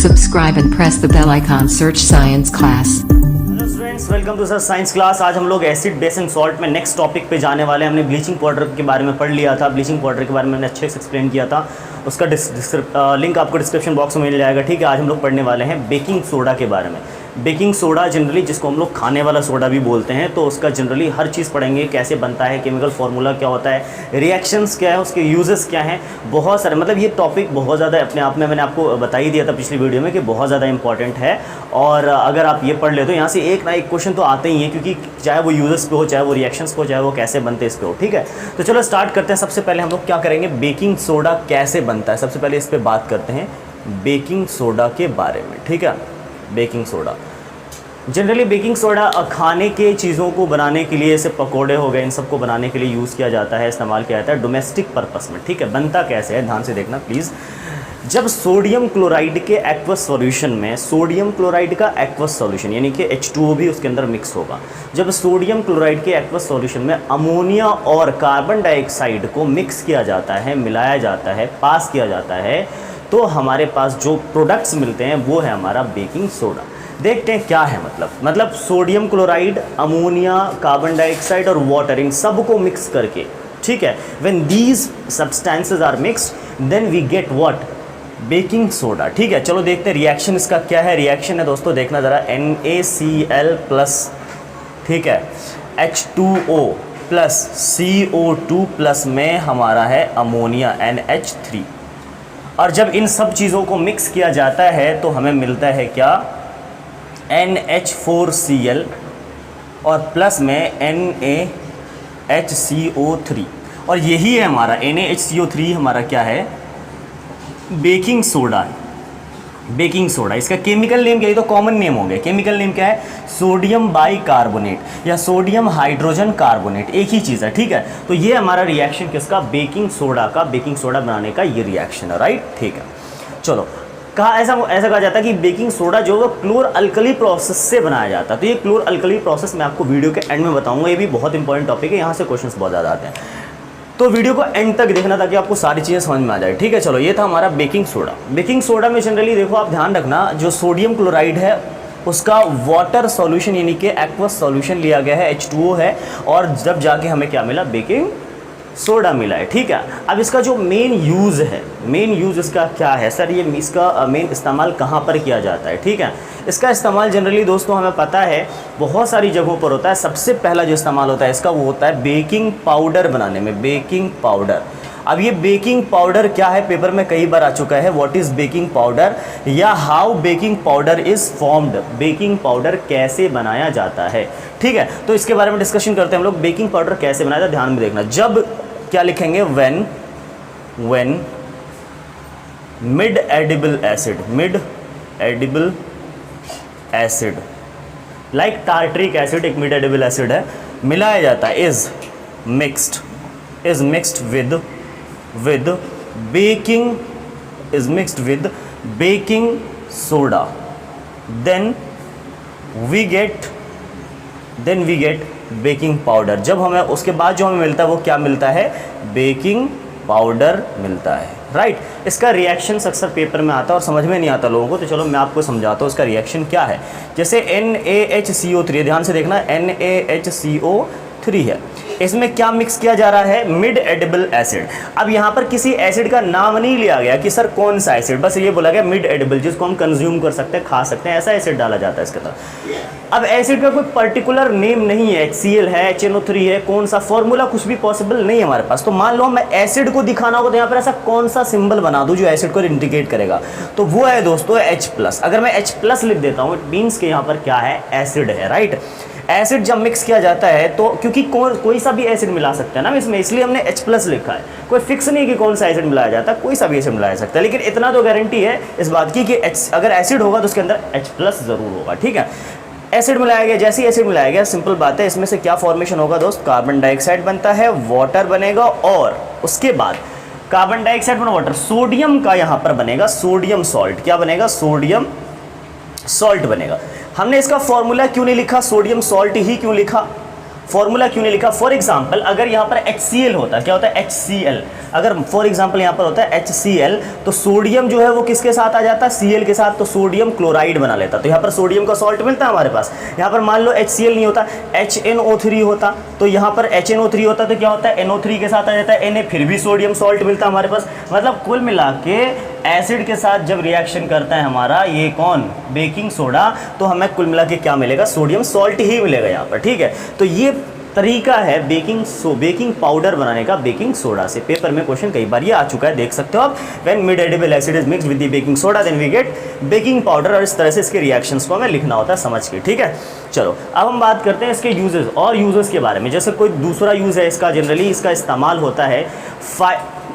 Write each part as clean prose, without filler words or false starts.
subscribe and press the bell icon. Search science class. Hello students, welcome to sir science class. आज हम लोग acid base and salt में next topic पे जाने वाले हैं। हमने ब्लीचिंग पाउडर के बारे में पढ़ लिया था, ब्लीचिंग पाउडर के बारे में मैंने अच्छे से एक्सप्लेन किया था, उसका लिंक आपको डिस्क्रिप्शन बॉक्स में मिल जाएगा। ठीक है, आज हम लोग पढ़ने वाले हैं बेकिंग सोडा के बारे में। बेकिंग सोडा जनरली जिसको हम लोग खाने वाला सोडा भी बोलते हैं, तो उसका जनरली हर चीज़ पढ़ेंगे, कैसे बनता है, केमिकल फार्मूला क्या होता है, रिएक्शंस क्या है, उसके यूजेस क्या हैं, बहुत सारे। मतलब ये टॉपिक बहुत ज़्यादा अपने आप में, मैंने आपको बता ही दिया था पिछली वीडियो में कि बहुत ज़्यादा इंपॉर्टेंट है। और अगर आप ये पढ़ ले तो यहाँ से एक ना एक क्वेश्चन तो आते ही हैं, क्योंकि चाहे वो यूजेस पे हो, चाहे वो रिएक्शंस पे हो, चाहे वो कैसे बनते इस पे हो। ठीक है, तो चलो स्टार्ट करते हैं। सबसे पहले हम लोग क्या करेंगे, बेकिंग सोडा कैसे बनता है, सबसे पहले इस पर बात करते हैं, बेकिंग सोडा के बारे में। ठीक है, baking soda generally baking soda खाने के चीज़ों को बनाने के लिए, जैसे पकोड़े हो गए, इन सबको बनाने के लिए यूज़ किया जाता है, इस्तेमाल किया जाता है डोमेस्टिक पर्पस में। ठीक है, बनता कैसे है ध्यान से देखना प्लीज़। जब सोडियम क्लोराइड के एक्वस सॉल्यूशन में, सोडियम क्लोराइड का एक्वस सॉल्यूशन यानी कि H2O भी उसके अंदर मिक्स होगा, जब सोडियम क्लोराइड के एक्वस सॉल्यूशन में अमोनिया और कार्बन डाइऑक्साइड को मिक्स किया जाता है, मिलाया जाता है, पास किया जाता है, तो हमारे पास जो प्रोडक्ट्स मिलते हैं वो है हमारा बेकिंग सोडा। देखते हैं क्या है मतलब sodium chloride, ammonia, carbon dioxide और वाटर, इन सब को मिक्स करके, ठीक है, when these substances are mixed then we get what, baking soda. ठीक है, चलो देखते हैं रिएक्शन इसका क्या है। रिएक्शन है दोस्तों, देखना ज़रा, NaCl+, ठीक है, H2O प्लस CO2 प्लस में हमारा है अमोनिया NH3, और जब इन सब चीज़ों को मिक्स किया जाता है तो हमें मिलता है क्या, NH4Cl और प्लस में NaHCO3, और यही है हमारा NaHCO3 हमारा क्या है, बेकिंग सोडा है। बेकिंग सोडा इसका केमिकल नेम क्या है, तो कॉमन नेम हो गया। केमिकल नेम क्या है, सोडियम बाइकार्बोनेट या सोडियम हाइड्रोजन कार्बोनेट, एक ही चीज़ है। ठीक है, तो ये हमारा रिएक्शन किसका, बेकिंग सोडा का, बेकिंग सोडा बनाने का ये रिएक्शन है, राइट। ठीक है, चलो ऐसा कहा जाता है कि बेकिंग सोडा जो है क्लोर अल्कली प्रोसेस से बनाया जाता है। तो ये क्लोर अल्कली प्रोसेस मैं आपको वीडियो के एंड में बताऊंगा, ये भी बहुत इंपॉर्टेंट टॉपिक है, यहाँ से क्वेश्चंस बहुत ज़्यादा आते हैं, तो वीडियो को एंड तक देखना ताकि आपको सारी चीज़ें समझ में आ जाए। ठीक है, चलो ये था हमारा बेकिंग सोडा। बेकिंग सोडा में जनरली देखो, आप ध्यान रखना, जो सोडियम क्लोराइड है उसका वाटर सॉल्यूशन यानी कि एक्वस सॉल्यूशन लिया गया है, H2O है, और जब जाके हमें क्या मिला, बेकिंग सोडा मिला है। ठीक है, अब इसका जो मेन यूज़ है, मेन यूज़ इसका क्या है सर, ये इसका मेन इस्तेमाल कहाँ पर किया जाता है। ठीक है, इसका इस्तेमाल जनरली दोस्तों हमें पता है बहुत सारी जगहों पर होता है। सबसे पहला जो इस्तेमाल होता है इसका वो होता है बेकिंग पाउडर बनाने में, बेकिंग पाउडर। अब ये बेकिंग पाउडर क्या है, पेपर में कई बार आ चुका है, व्हाट इज़ बेकिंग पाउडर या how baking powder is formed, baking powder कैसे बनाया जाता है। ठीक है, तो इसके बारे में डिस्कशन करते हैं हम लोग, बेकिंग पाउडर कैसे बनाया जाता है। ध्यान में देखना, जब क्या लिखेंगे, when mild edible acid like tartaric acid, एक मिड एडिबल एसिड है, मिलाया जाता है, is mixed with baking soda, then we get baking powder. जब हमें उसके बाद जो हमें मिलता है वो क्या मिलता है, बेकिंग पाउडर मिलता है, राइट। इसका रिएक्शन अक्सर पेपर में आता है और समझ में नहीं आता लोगों को, तो चलो मैं आपको समझाता हूँ इसका रिएक्शन क्या है। जैसे NaHCO3, ध्यान से देखना, NaHCO3 है, इसमें क्या मिक्स किया जा रहा है, मिड एडिबल एसिड। अब यहाँ पर किसी एसिड का नाम नहीं लिया गया कि सर कौन सा एसिड, बस ये बोला गया मिड एडिबल, जिसको हम कंज्यूम कर सकते हैं, खा सकते हैं, ऐसा एसिड डाला जाता है इसके अंदर। अब एसिड का कोई पर्टिकुलर नेम नहीं है, HCl है, HNO3 है, कौन सा फॉर्मूला कुछ भी पॉसिबल नहीं है हमारे पास। तो मान लो मैं एसिड को दिखाना होगा तो यहाँ पर ऐसा कौन सा सिंबल बना दूं जो एसिड को इंडिकेट करेगा, तो वो है दोस्तों H+। अगर मैं H+ लिख देता हूँ, इट मीन्स कि यहाँ पर क्या है, एसिड है, राइट। एसिड जब मिक्स किया जाता है तो क्योंकि कोई सा भी एसिड मिला सकता है ना इसमें, इसलिए हमने H+ लिखा है। कोई फिक्स नहीं कि कौन सा एसिड मिलाया जाता है, कोई सा भी एसिड मिलाया सकता है, लेकिन इतना तो गारंटी है इस बात की कि अगर एसिड होगा तो उसके अंदर H+ जरूर होगा। ठीक है, एसिड मिलाया गया, जैसे ही एसिड मिलाया गया, सिंपल बात है, इसमें से क्या फॉर्मेशन होगा दोस्त, कार्बन डाइऑक्साइड बनता है, वाटर बनेगा, और उसके बाद कार्बन डाइऑक्साइड बना वाटर, सोडियम का यहाँ पर बनेगा सोडियम सॉल्ट। क्या बनेगा, सोडियम सॉल्ट बनेगा। हमने इसका फॉर्मूला क्यों नहीं लिखा, सोडियम सॉल्ट ही क्यों लिखा, फॉर्मूला क्यों नहीं लिखा? फॉर एग्जाम्पल अगर यहाँ पर HCl होता, क्या होता है HCl, अगर फॉर एग्जाम्पल यहाँ पर होता है HCl, तो सोडियम जो है वो किसके साथ आ जाता है? Cl के साथ, तो सोडियम क्लोराइड बना लेता। तो यहाँ पर सोडियम का सॉल्ट मिलता है हमारे पास। यहाँ पर मान लो HCl नहीं होता, HNO3 होता, तो यहाँ पर HNO3 होता तो क्या होता है? NO3 के साथ आ जाता है Na, फिर भी सोडियम सॉल्ट मिलता है हमारे पास। मतलब कुल मिला के एसिड के साथ जब रिएक्शन करता है हमारा ये कौन? बेकिंग सोडा, तो हमें कुल मिला के क्या मिलेगा? सोडियम सॉल्ट ही मिलेगा यहाँ पर, ठीक है। तो ये तरीका है बेकिंग पाउडर बनाने का बेकिंग सोडा से। पेपर में क्वेश्चन कई बार ये आ चुका है, देख सकते हो आप। When mild edible acid is mixed with the baking soda then we get baking powder, और इस तरह से इसके रिएक्शंस को हमें लिखना होता है समझ के, ठीक है। चलो अब हम बात करते हैं इसके यूजेस और यूजेस के बारे में। जैसे कोई दूसरा यूज़ है इसका, जनरली इसका इस्तेमाल होता है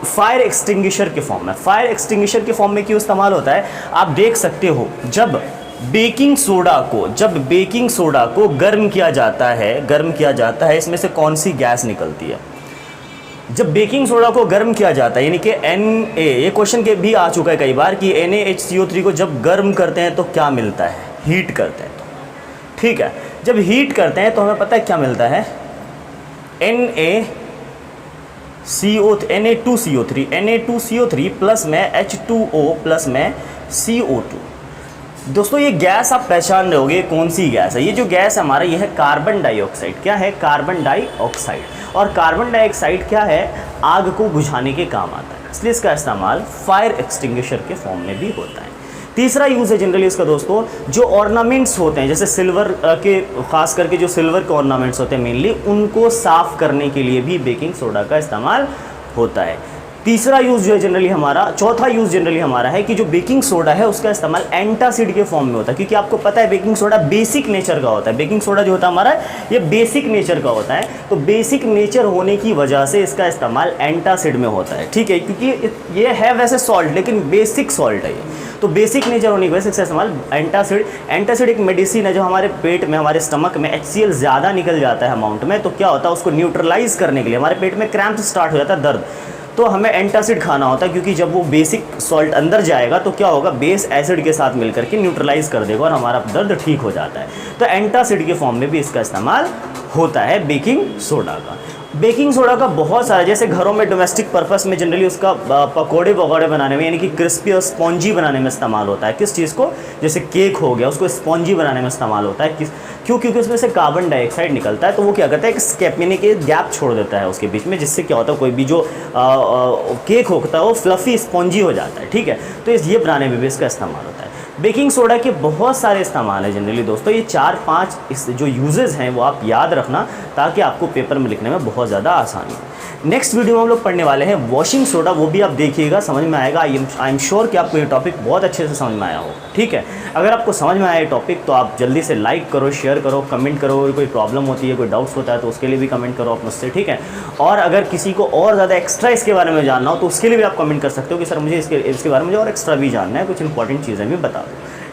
फायर एक्सटिंग्विशर के फॉर्म में। फायर एक्सटिंग्विशर के फॉर्म में क्यों इस्तेमाल होता है? आप देख सकते हो जब बेकिंग सोडा को गर्म किया जाता है, इसमें से कौन सी गैस निकलती है? जब बेकिंग सोडा को गर्म किया जाता है, यानी कि Na, ये क्वेश्चन के भी आ चुका है कई बार कि NaHCO3 को जब गर्म करते हैं तो क्या मिलता है? हीट करते हैं तो, ठीक है। जब हीट करते हैं तो हमें पता है क्या मिलता है? Na2CO3 प्लस में H2O प्लस में CO2। दोस्तों ये गैस आप पहचान रहे होगे कौन सी गैस है। ये जो गैस है हमारा, ये है कार्बन डाइऑक्साइड। क्या है? Carbon dioxide. और कार्बन डाइऑक्साइड क्या है? आग को बुझाने के काम आता है, इसलिए इसका इस्तेमाल फायर एक्सटिंग्विशर के फॉर्म में भी होता है। तीसरा यूज़ है जनरली इसका दोस्तों, जो ऑर्नामेंट्स होते हैं, जैसे सिल्वर के, खास करके जो सिल्वर के ऑर्नामेंट्स होते हैं मेनली, उनको साफ़ करने के लिए भी बेकिंग सोडा का इस्तेमाल होता है। तीसरा यूज़ जो है जनरली हमारा, चौथा यूज़ जनरली हमारा है कि जो बेकिंग सोडा है उसका इस्तेमाल एंटासिड के फॉर्म में होता है, क्योंकि आपको पता है बेकिंग सोडा बेसिक नेचर का होता है। बेकिंग सोडा जो होता है हमारा, ये बेसिक नेचर का होता है, तो बेसिक नेचर होने की वजह से इसका इस्तेमाल एंटासिड में होता है, ठीक है। क्योंकि ये है वैसे सॉल्ट, लेकिन बेसिक सॉल्ट है ये, तो बेसिक नेचर होने की वजह से इसका इस्तेमाल एंटासिड एक मेडिसिन है जो हमारे पेट में, हमारे स्टमक में HCl ज़्यादा निकल जाता है अमाउंट में, तो क्या होता है उसको न्यूट्रलाइज करने के लिए, हमारे पेट में क्रैम्प स्टार्ट हो जाता है, दर्द, तो हमें एंटासिड खाना होता है, क्योंकि जब वो बेसिक सॉल्ट अंदर जाएगा तो क्या होगा? बेस एसिड के साथ मिलकर के न्यूट्रलाइज कर देगा और हमारा दर्द ठीक हो जाता है। तो एंटासिड के फॉर्म में भी इसका इस्तेमाल होता है बेकिंग सोडा का। बेकिंग सोडा का बहुत सारा, जैसे घरों में डोमेस्टिक पर्पस में जनरली उसका पकौड़े वगौड़े बनाने में, यानी कि क्रिस्पी और स्पॉन्जी बनाने में इस्तेमाल होता है। किस चीज़ को? जैसे केक हो गया, उसको स्पॉन्जी बनाने में इस्तेमाल होता है। क्यों? क्योंकि उसमें से कार्बन डाइऑक्साइड निकलता है, तो वो क्या करता है? एक स्केप, यानी कि गैप छोड़ देता है उसके बीच में, जिससे क्या होता है कोई भी जो केक होता है वो फ्लफ़ी स्पॉन्जी हो जाता है, ठीक है। तो ये बनाने में भी इसका इस्तेमाल होता है। बेकिंग सोडा के बहुत सारे इस्तेमाल है जनरली दोस्तों, ये 4-5 इस जो यूजेस हैं वो आप याद रखना, ताकि आपको पेपर में लिखने में बहुत ज़्यादा आसानी हो। नेक्स्ट वीडियो में हम लोग पढ़ने वाले हैं वॉशिंग सोडा, वो भी आप देखिएगा, समझ में आएगा। आई एम श्योर कि आपको ये टॉपिक बहुत अच्छे से समझ में आया हो, ठीक है। अगर आपको समझ में आया ये टॉपिक तो आप जल्दी से लाइक करो, शेयर करो, कमेंट करो। कोई प्रॉब्लम होती है, कोई डाउट्स होता है तो उसके लिए भी कमेंट करो आप मुझसे, ठीक है। और अगर किसी को और ज़्यादा एक्स्ट्रा इसके बारे में जानना हो तो उसके लिए भी आप कमेंट कर सकते हो कि सर मुझे इसके बारे में और एक्स्ट्रा भी जानना है, कुछ इंपॉर्टेंट चीज़ें भी बता दो,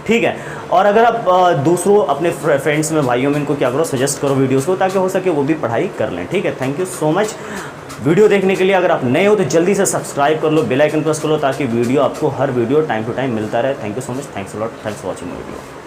ठीक है। और अगर आप दूसरों अपने फ्रेंड्स में, भाइयों में, इनको क्या करो, सजेस्ट करो वीडियोस को, ताकि हो सके वो भी पढ़ाई कर लें, ठीक है। Thank you so much video देखने के लिए। अगर आप नए हो तो जल्दी से सब्सक्राइब कर लो, बेल आइकन प्रेस कर लो, ताकि वीडियो आपको हर वीडियो टाइम टू टाइम मिलता रहे। Thank you so much, thanks a lot, thanks for watching my video.